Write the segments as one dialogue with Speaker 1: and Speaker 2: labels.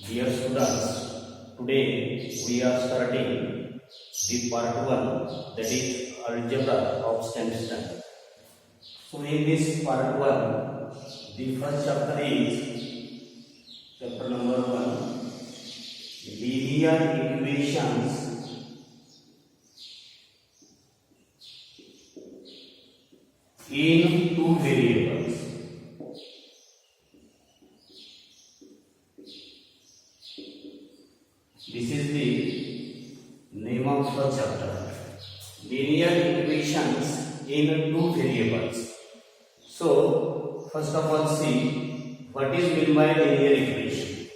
Speaker 1: Dear students, today we are starting the part 1, that is algebra of STEM standard. So in this part 1, the first chapter is chapter number 1, linear equations in two variables. This is the name of the chapter, linear equations in two variables. So first of all, see what is meant by linear equation.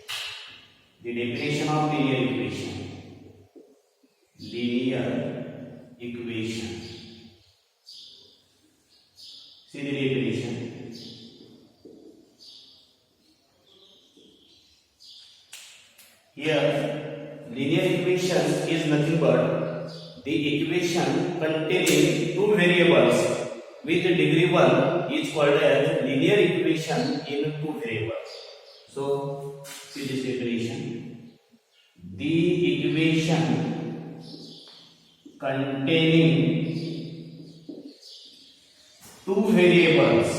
Speaker 1: The definition of linear equation. Linear equation. See the definition. Here, linear equation is nothing but the equation containing two variables with degree 1 is called as linear equation in two variables. So, see this definition. The equation containing two variables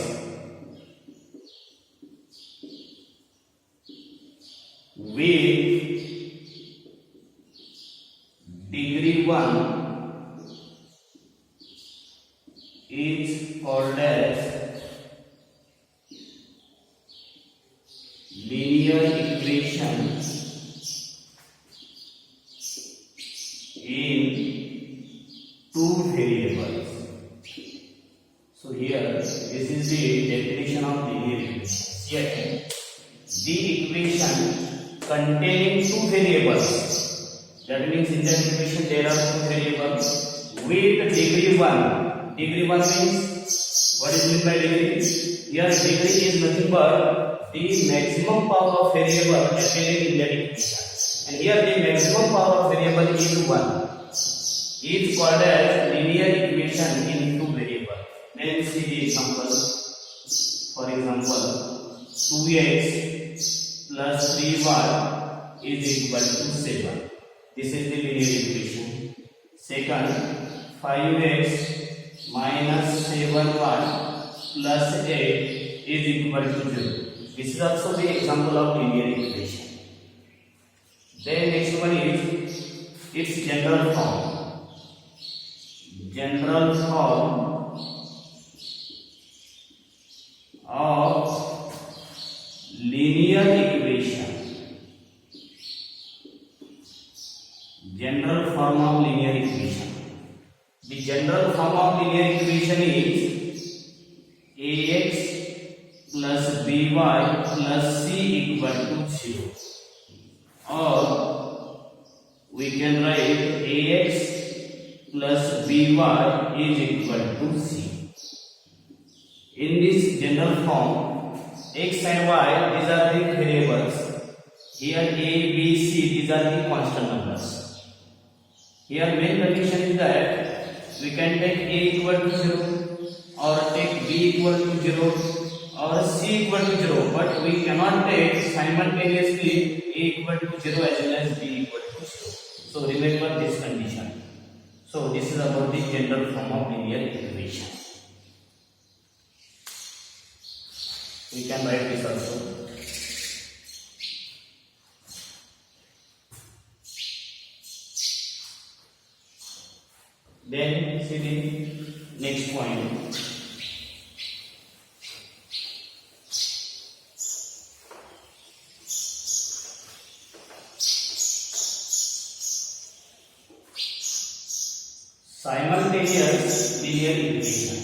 Speaker 1: with degree 1 is called as linear equation in two variables. So here, this is the definition of linear equation. Here, the equation containing two variables. That means in that equation there are two variables with degree 1. Degree 1 means, what is meant by degree? Here degree is nothing but the maximum power of variable appearing in that equation. And here the maximum power of variable is 1. Is called as linear equation in two variables. Then see the example. For example, 2x plus 3y is equal to 7. This is the linear equation. Second, 5x minus 7y plus 8 is equal to 0. This is also the example of linear equation. Then next one is its general form. General form of linear equation. General form of linear equation. The general form of linear equation is ax plus by plus c equal to 0. Or we can write ax plus by is equal to c. In this general form, x and y, these are the variables. Here a, b, c, these are the constant numbers. Here main condition is that we can take a equal to 0 or take b equal to 0 or c equal to 0, but we cannot take simultaneously a equal to 0 as well as b equal to 0. So remember this condition. So this is about the general form of linear equation. We can write this also. Then see the next point. Simultaneous linear equation.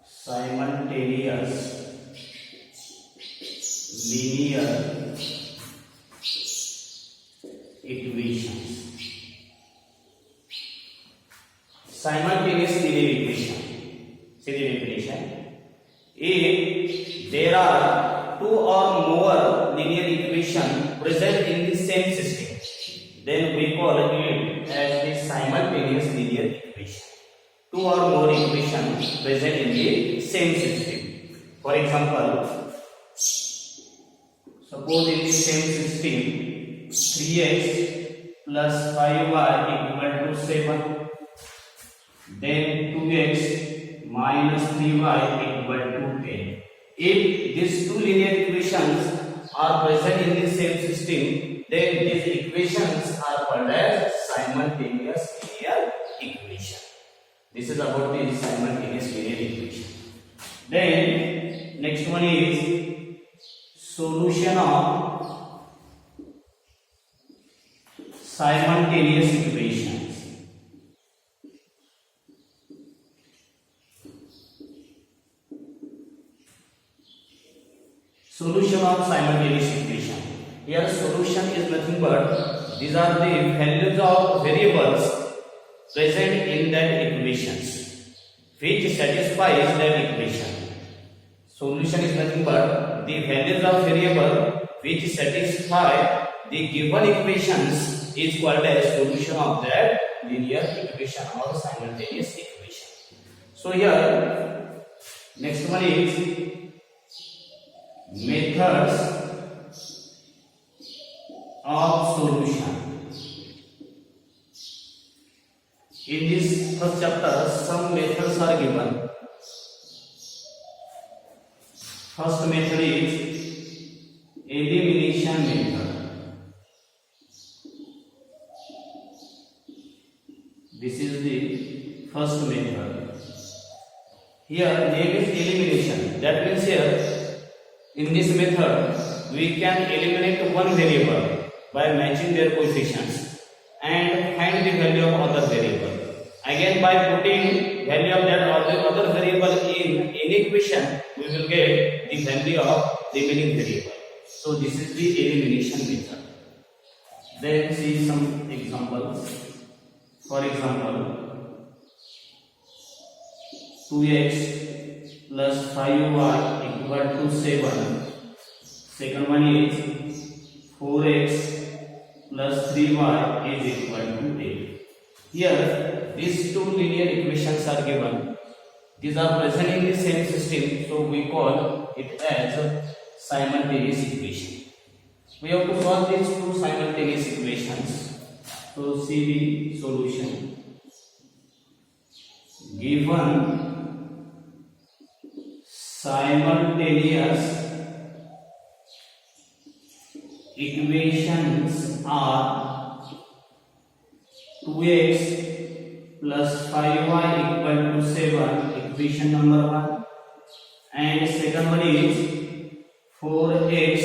Speaker 1: Simultaneous linear equations. Simultaneous linear equation. See the definition. If there are two or more linear equations present in the same system, then we call it as the simultaneous linear equation. Two or more equations present in the same system. For example, Suppose in the same system 3x plus 5y equal to 7, then 2x minus 3y equal to 10. If these two linear equations are present in the same system, then these equations are called as simultaneous linear equation. This is about the simultaneous linear equation. Then next one is solution of simultaneous equations. Solution of simultaneous equation. Here solution is nothing but these are the values of variables present in that equations which satisfies that equation. Solution is nothing but the values of variable which satisfy the given equations is called as solution of that linear equation or simultaneous equation. So here next one is methods of solution. In this first chapter some methods are given. First method is elimination method. This is the first method. Here name is elimination. That means here in this method we can eliminate one variable by matching their coefficients and find the value of other variable. Again by putting value of that other variable in any equation we will get the value of remaining variable. So this is the elimination method. Then see some examples. For example 2x plus 5y equal to 7. Second one is 4x plus 3y is equal to 8. Here these two linear equations are given. These are present in the same system, so we call it as a simultaneous equation. We have to solve these two simultaneous equations. So see the solution. Given simultaneous equations are 2x plus 5y equal to 7, equation number 1, and second one is 4x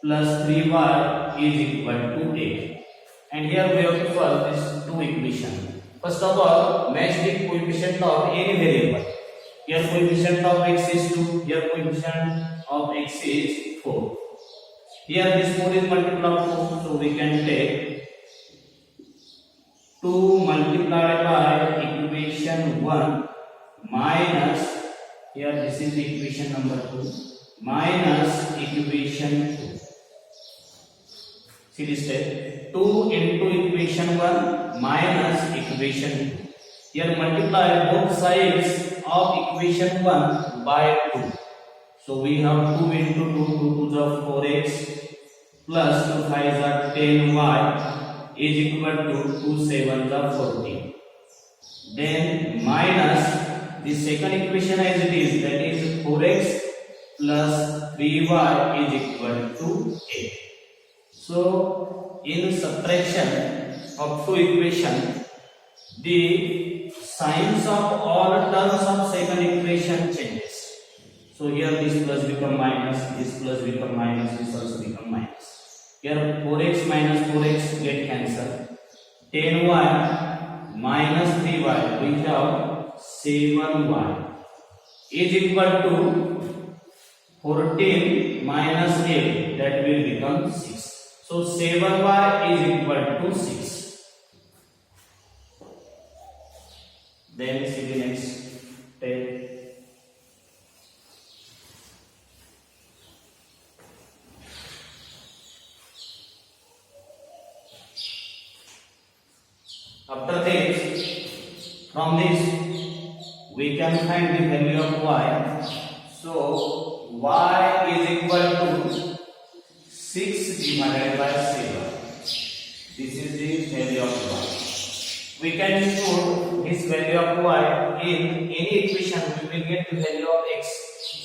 Speaker 1: plus 3y is equal to 8. And here we have to solve these two equations. First of all, match the coefficient of any variable. Here coefficient of x is 2, here coefficient of x is 4. Here this 4 is multiple of 2, so we can take 2 multiplied by equation 1 minus, here this is the equation number 2, minus equation 2. See this step, 2 into equation 1 minus equation 2. Here multiply both sides of equation 1 by 2. So we have 2 into 2, 2 to the 4x plus 2 5 are 10y is equal to 2 7 are 14. Then minus the second equation as it is, that is 4x plus 3y is equal to 8. So in subtraction of two equations, the signs of all terms of second equation changes. So here this plus become minus, this plus become minus, this also become minus. Here 4x minus 4x get cancelled. 10y minus 3y, we have 7y is equal to 14 minus 8, that will become 6. So 7y is equal to 6. Then see the next step. After this, from this we can find the value of y. So y is equal to 6 divided by 7. This is the value of y. We can put this value of y in any equation. We will get the value of x.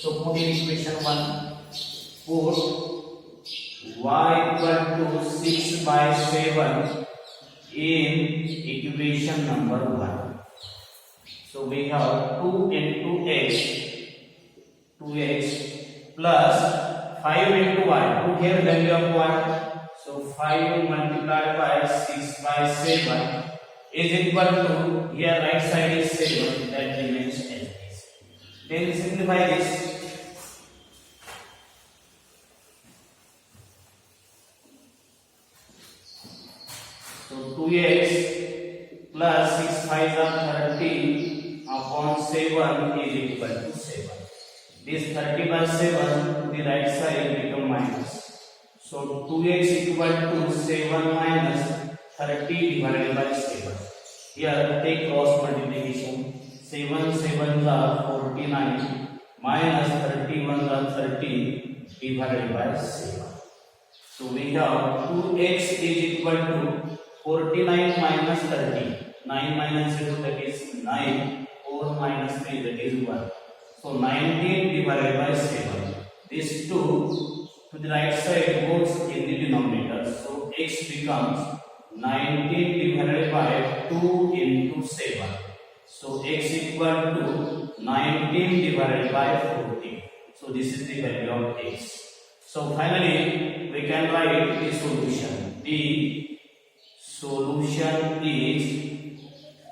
Speaker 1: So put in equation 1. Put y equal to 6 by 7 in equation number 1. So we have 2 into x, 2x plus 5 into y. Put here value of y. So 5 multiplied by 6 by 7 is equal to, here right side is 7, that remains as is. Then simplify this. So 2x plus 6 5 are 30 upon 7 is equal to 7. This 30 by 7 to the right side become minus. So 2x equal to 7 minus 30 divided by 7. Here take cross multiplication. 7 7s are 49 minus 31 are 30 divided by 7. So we have 2x is equal to 49 minus 30. 9 minus 0, that is 9. 4 minus 3, that is 1. So 19 divided by 7. This 2 to the right side goes in the denominator. So x becomes 19 divided by 2 into 7. So x equal to 19 divided by 40. So this is the value of x. So finally we can write the solution. The solution is,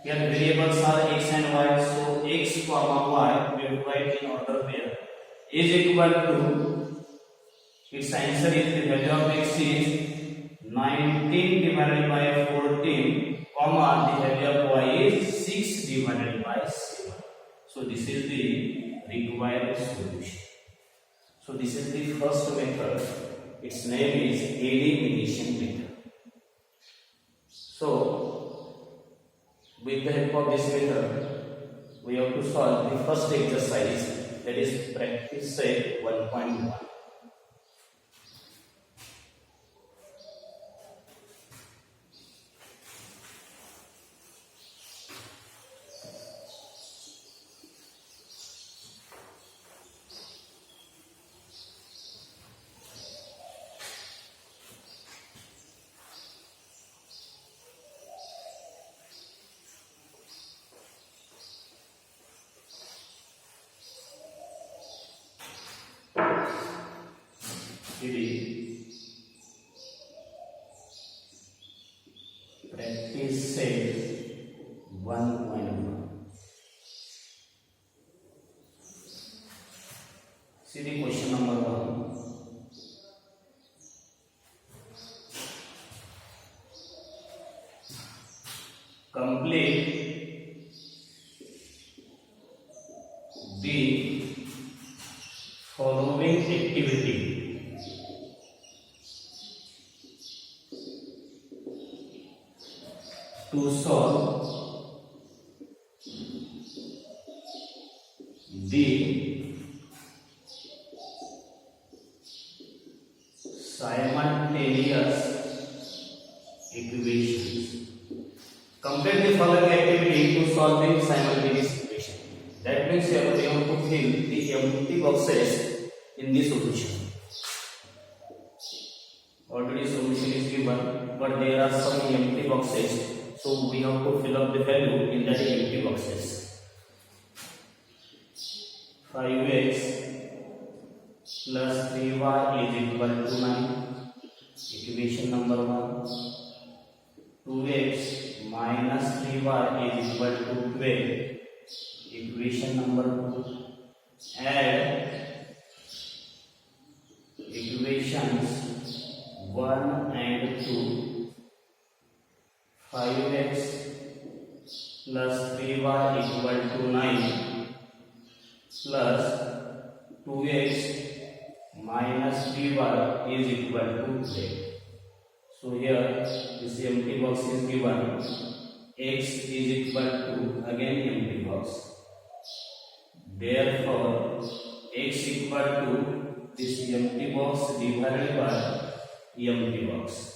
Speaker 1: here variables are x and y. So x comma y we will write in order here is equal to, its answer is, the value of x is 19 divided by 14, comma the value of y is 6 divided by 7. So this is the required solution. So this is the first method. Its name is elimination method. So with the help of this method, we have to solve the first exercise, that is practice set 1.1. Practice set 1.1. See the question number 1. Complete the following activity. To solve the simultaneous equations. Complete the following activity to solve the simultaneous equation. That means you have to fill the empty boxes in the solution. Already solution is given, but there are some empty boxes. So we have to fill up the value in that empty boxes. 5x plus 3y is equal to 9. Equation number 1. 2x minus 3y is equal to 12. Equation number 2. Add equations 1 and 2. 5x plus 3y equal to 9 plus 2x minus 3y is equal to 12. So here this empty box is given. X is equal to, again empty box. Therefore x equal to this empty box divided by empty box.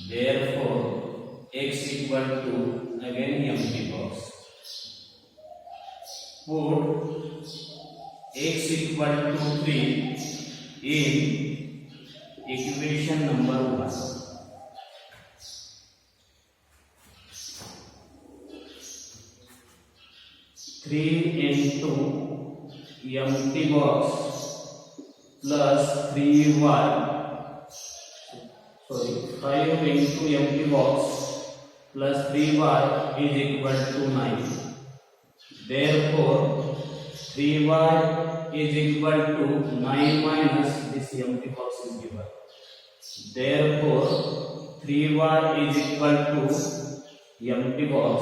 Speaker 1: Therefore, x equal to again empty box. Put x equal to 3 in equation number 1. Three into empty box plus 3y. Sorry, 5 into empty box plus 3y is equal to 9. Therefore, 3y is equal to 9 minus this empty box is given. Therefore, 3y is equal to empty box.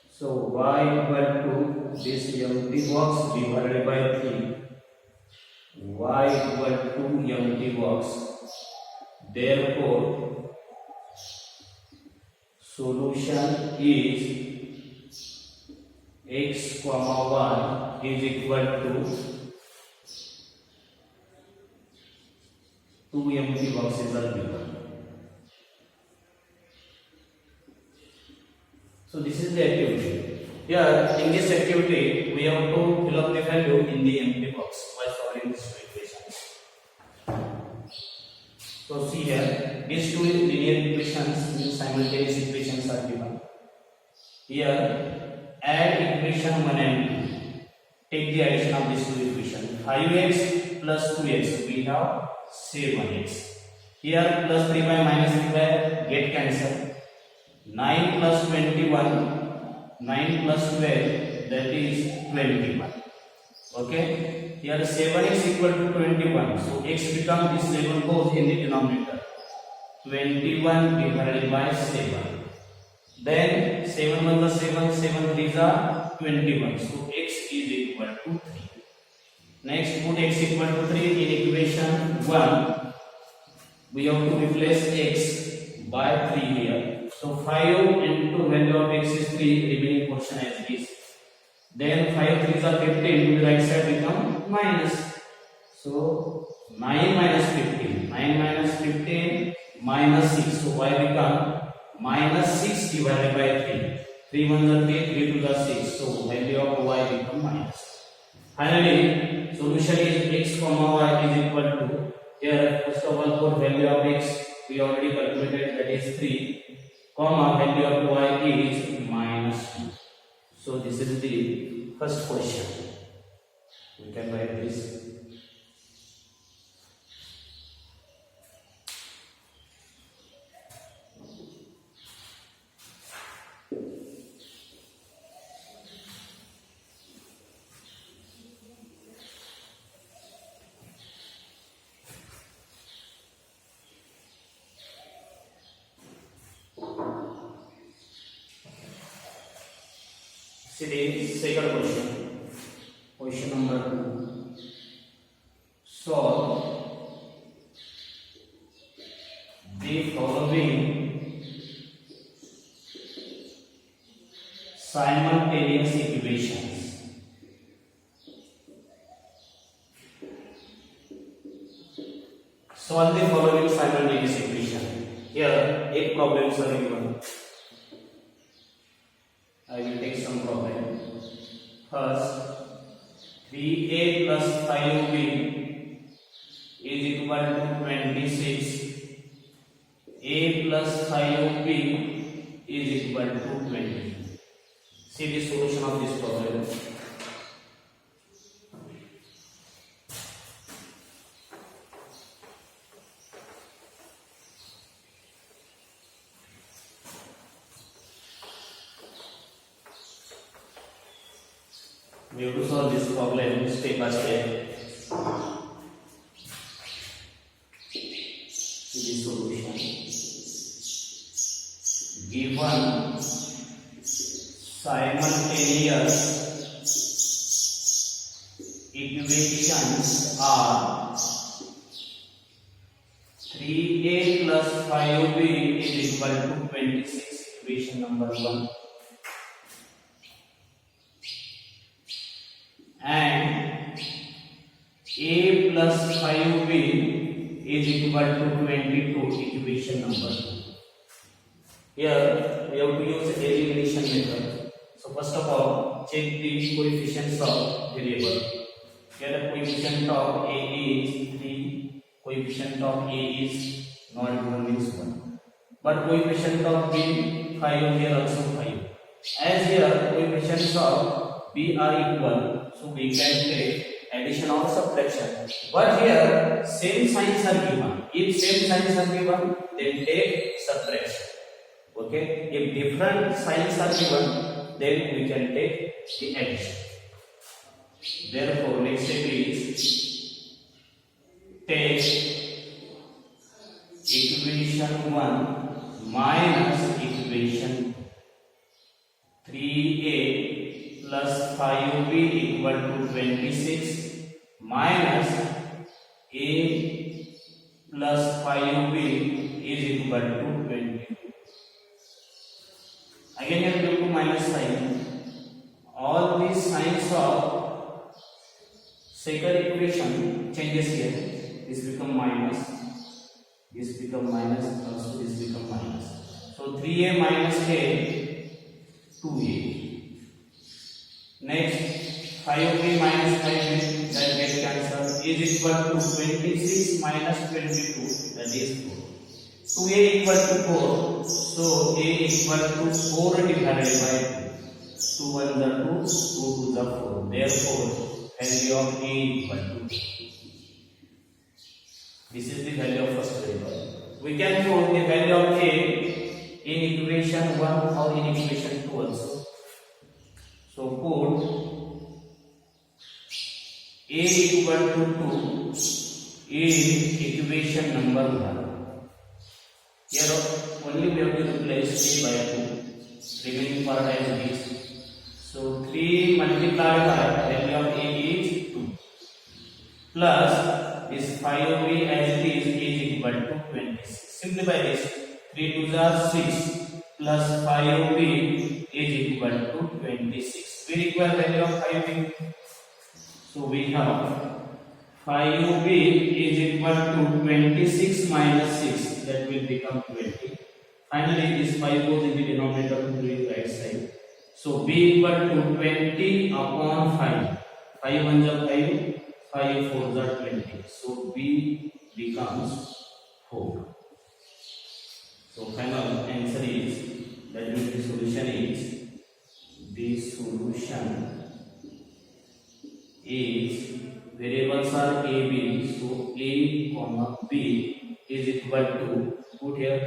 Speaker 1: So y equal to this empty box divided by 3. Y equal to empty box. Therefore, solution is x comma 1 is equal to 2 empty boxes are given. So this is the activity. Here in this activity we have to fill up the value in the empty box by solving these two equations. So see here, these two linear equations means simultaneous equations are given. Here add equation 1 and 2. Take the addition of these two equations. 5x plus 2x we have 7x. Here plus 3y minus 3y get cancelled. 9 plus 21, 9 plus 12, that is 21. Okay, here 7x equal to 21, so x becomes this 7 goes in the denominator, 21 divided by 7. Then 7 1 plus 7, 7 3s are 21, so x is equal to 3. Next put x equal to 3 in equation 1. We have to replace x by 3 here. So 5 into value of x is 3, remaining portion as it is. Then 5 3s are 15, to the right side become minus. So 9 minus 15, 9 minus 15 minus 6. So y become minus 6 divided by 3. 3 1 are 3, 3 2 are 6. So value of y become minus. Finally, solution is x comma y is equal to, here first of all for value of x we already calculated, that is 3, comma value of y is minus 2. So this is the first question. We can write this. See the second question. Question number 2. Solve the following simultaneous equations. Solve the following simultaneous equation. Here, 8 problems are given. I will take some problem. First, 3a plus 5b is equal to 26. A plus 5b is equal to 20. See the solution of this problem. We have to solve this problem step by step. See the solution. Given simultaneous equations are 3a plus 5b is equal to 26, equation number 1. And a plus 5b is equal to 22 equation number 2. Here we have to use elimination method. So first of all, check the coefficients of variable. Here the coefficient of a is 3, coefficient of a is not given means 1. But coefficient of b 5, here also 5. As here coefficients of b are equal, so we can take addition or subtraction. But here same signs are given. If same signs are given, then take subtraction. Okay. If different signs are given, then we can take the addition. Therefore, next step is take equation 1 minus equation 3a plus 5b equal to 26 minus a plus 5b is equal to 22. Again here due to minus sign, all these signs of second equation changes here. This become minus, this become minus, also this become minus. So 3a minus a, 2a. Next 5b minus 5b, that gets cancelled, is equal to 26 minus 22, that is 4. 2a equal to 4, so a equal to 4 divided by 2. 2 1 the 2, 2 2 the 4. Therefore, value of a equal to 2. This is the value of first variable. We can put the value of a in equation 1 or in equation 2 also. So put a equal to 2 in equation number 1. Here only we have to replace a by 2, remaining part as it is. So 3 multiplied by value of a is 2 plus this 5b as it is equal to 26. Simplify this. 3 2s are 6 plus 5b is equal to 26. We require value of 5b. So we have 5b is equal to 26 minus 6, that will become 20. Finally, this 5 goes in the denominator to the right side. So b equal to 20 upon 5. 5 1 is 5, 5 4 is 20. So b becomes 4. So final answer is, that means the solution is variables are a b, so a comma b is equal to, put here